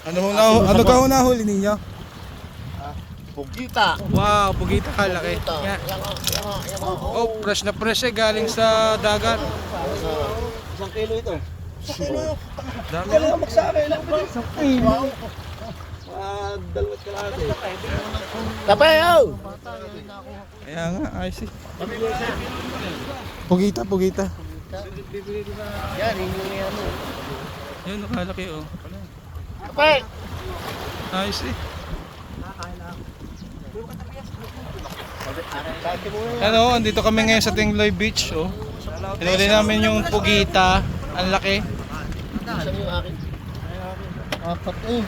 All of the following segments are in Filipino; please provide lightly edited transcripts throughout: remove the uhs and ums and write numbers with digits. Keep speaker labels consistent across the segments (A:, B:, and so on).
A: Ano ka ho nahuli ninyo?
B: Pugita.
A: Wow, pugita kalaki. Yan. Oh, fresh na fresh eh, galing sa dagat.
B: Isang kilo ito.
A: Dami.
B: Kailangan magsabi lang. Isang kilo. Dalawat kalahati. Tapayaw!
A: Kaya nga, ayos eh. Pugita.
B: Yan, yung ano.
A: Yun, nakalaki oh.
B: Tapay!
A: Ayos eh. Ano, andito kami ngayon sa Tingloy Beach oh. Hinuli namin yung pugita. Ang laki.
B: Saan yung akin? Apat eh.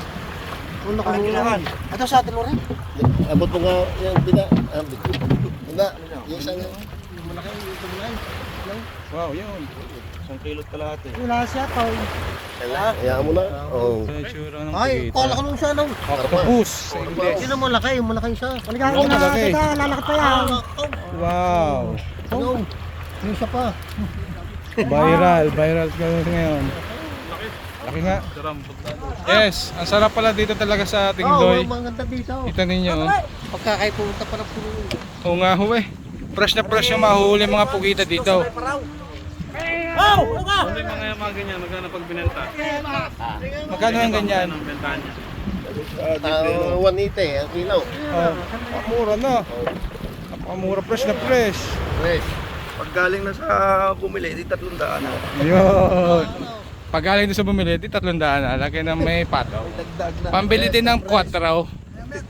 B: Wala ko nulahan. Ito sa atin mo rin? Abot mo nga yung bina. Bina. Yung isang malaki yung ito
A: Wow, yun. Isang kilot kalahati.
C: Wala siya, Paul.
B: Hayaan mo na. Oo.
A: Sa itsura ng
C: Ay,
A: pugita.
C: kala ko nung siya, no?
A: Octopus sa English.
C: Sino mo laki? Malaki siya. Paligahan
A: Oo,
C: ko na,
A: malaki.
C: teka, lalakad pa yan.
A: Wow.
C: Ano? Yung siya pa.
A: Viral ka ngayon. Laki nga. Yes, ang sarap pala dito talaga sa Tingloy.
C: Oo, maganda dito.
A: Kita ninyo oh.
C: Pagkakaipunta pa ng puno.
A: Oo nga ho eh. Fresh na fresh yung mahuhuli mga pugita dito.
D: Ano yung mga ganyan, magkano pag binenta?
A: Magkano yung ganyan?
D: Ang benta niya.
B: 180 ang kilo.
A: Oh, mura na. Napakamura, fresh na fresh.
B: Fresh.
D: Pag galing na sa bumili, di 300.
A: Ayun. Pag galing doon sa bumili, di 300 na. Laki na may pataw. Pambili din ng 4.